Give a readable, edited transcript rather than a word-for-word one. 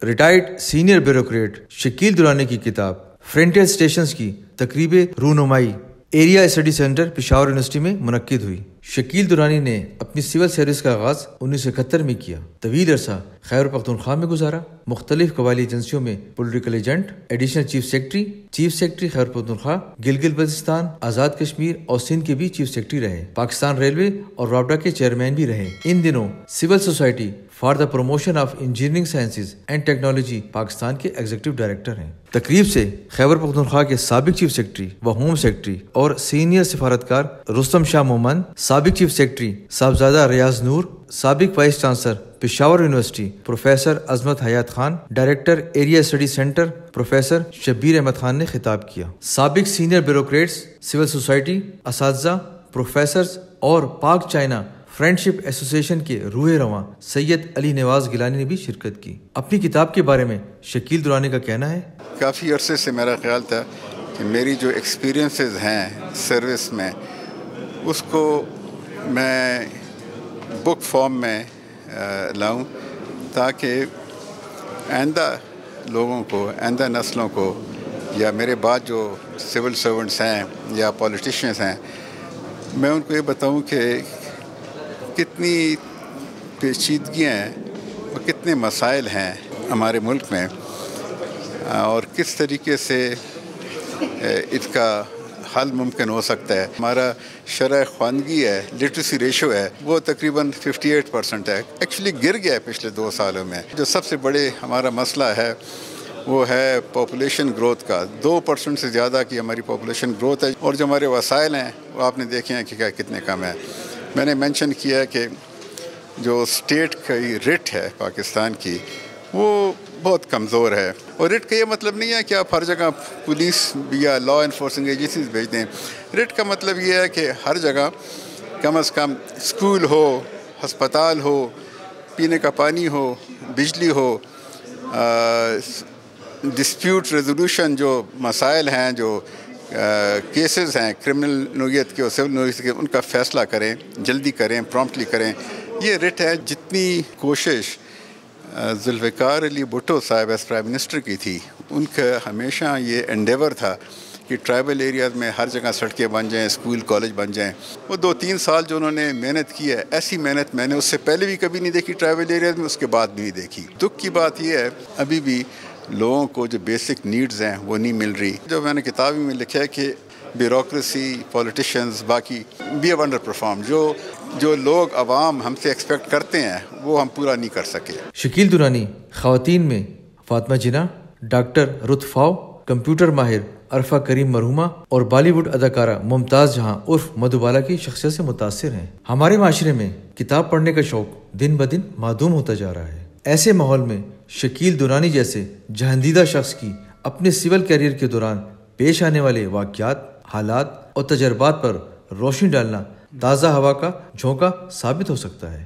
Retired senior bureaucrat Shakeel Durrani کی کتاب frontier stations کی تقریب رونمائی area study centre Peshawar university میں منعقد ہوئی۔ شکیل درانی نے اپنی سول سروس کا آغاز 1971 میں کیا۔ طویل عرصہ خیبر پختونخوا میں گزارا۔ مختلف قبائلی ایجنسیوں میں political agent, additional chief secretary Khyber Pakhtunkhwa, Gilgit Baltistan, Azad Kashmir اور سندھ کے بھی چیف سیکرٹری رہے۔ پاکستان ریلوے اور رابطہ کے چیئرمین بھی رہے۔ ان دنوں civil society for the promotion of engineering sciences and technology Pakistan کے ایگزیکٹو ڈائریکٹر ہیں۔ تقریب سے خیبر پختونخوا کے سابق چیف سیکرٹری و ہوم سیکرٹری اور سینئر سفارتکار رستم شاہ مومن، سابق چیف سیکرٹری صاحبزادہ ریاض نور، سابق vice chancellor Peshawar university professor Azmat Hayat Khan, director area study centre professor Shabbir Ahmed Khan نے خطاب کیا۔ سابق سینئر بیوروکریٹس، سول سوسائٹی، اساتذہ، پروفیسرز اور پاک چائنا فرینڈشپ ایسوسی ایشن کے روح رواں سید علی نواز گیلانی نے بھی شرکت کی۔ اپنی کتاب کے بارے میں شکیل درانی کا کہنا ہے، کافی عرصے سے میرا خیال تھا کہ میری جو ایکسپیرینسز ہیں سروس میں اس کو میں بک فارم میں لاؤں تاکہ آئندہ لوگوں کو، آئندہ نسلوں کو، یا میرے بعد جو سول سرونٹس ہیں یا پولیٹیشینس ہیں، میں ان کو یہ بتاؤں کہ کتنی پیچیدگیاں ہیں اور کتنے مسائل ہیں ہمارے ملک میں، اور کس طریقے سے اس کا حل ممکن ہو سکتا ہے۔ ہمارا شرح خواندگی ہے، لٹریسی ریشو ہے، وہ تقریباً 58% ہے، ایکچولی گر گیا ہے پچھلے 2 سالوں میں۔ جو سب سے بڑے ہمارا مسئلہ ہے وہ ہے پاپولیشن گروتھ کا۔ 2% سے زیادہ کی ہماری پاپولیشن گروتھ ہے، اور جو ہمارے وسائل ہیں وہ آپ نے دیکھے ہیں کہ کیا کتنے کم ہیں۔ میں نے مینشن کیا کہ جو اسٹیٹ کی رٹ ہے پاکستان کی وہ بہت کمزور ہے، اور رٹ کا یہ مطلب نہیں ہے کہ آپ ہر جگہ پولیس یا لا انفورسنگ ایجنسیز بھیج دیں۔ رٹ کا مطلب یہ ہے کہ ہر جگہ کم از کم اسکول ہو، ہسپتال ہو، پینے کا پانی ہو، بجلی ہو، ڈسپیوٹ ریزولوشن جو مسائل ہیں، جو کیسز ہیں کرمنل نوعیت کے اور سول نوعیت کے، ان کا فیصلہ کریں، جلدی کریں، پرومپٹلی کریں۔ یہ رٹ ہے۔ جتنی کوشش ذوالفقار علی بھٹو صاحب ایز پرائم منسٹر کی تھی، ان کا ہمیشہ یہ انڈیور تھا کہ ٹرائبل ایریاز میں ہر جگہ سڑکیں بن جائیں، اسکول کالج بن جائیں۔ وہ 2-3 سال جو انہوں نے محنت کی ہے، ایسی محنت میں نے اس سے پہلے بھی کبھی نہیں دیکھی ٹرائبل ایریاز میں، اس کے بعد بھی نہیں دیکھی۔ دکھ کی بات یہ ہے ابھی بھی لوگوں کو جو بیسک نیڈز ہیں وہ نہیں مل رہی۔ جو میں نے کتاب میں لکھا ہے کہ بیوروکریسی، پولیٹیشینز، باقی وی ہیو انڈر پرفارم، جو لوگ عوام ہم سے ایکسپیکٹ کرتے ہیں وہ ہم پورا نہیں کر سکے۔ شکیل درانی خواتین میں فاطمہ جناح، ڈاکٹر رت فاؤ، کمپیوٹر ماہر عرفہ کریم مرحومہ اور بالی ووڈ اداکارہ ممتاز جہاں عرف مدھوبالا کی شخصیت سے متاثر ہیں۔ ہمارے معاشرے میں کتاب پڑھنے کا شوق دن بدن معدوم ہوتا جا رہا ہے۔ ایسے ماحول میں شکیل درانی جیسے جہاندیدہ شخص کی اپنے سول کیریئر کے دوران پیش آنے والے واقعات، حالات اور تجربات پر روشنی ڈالنا تازہ ہوا کا جھونکا ثابت ہو سکتا ہے۔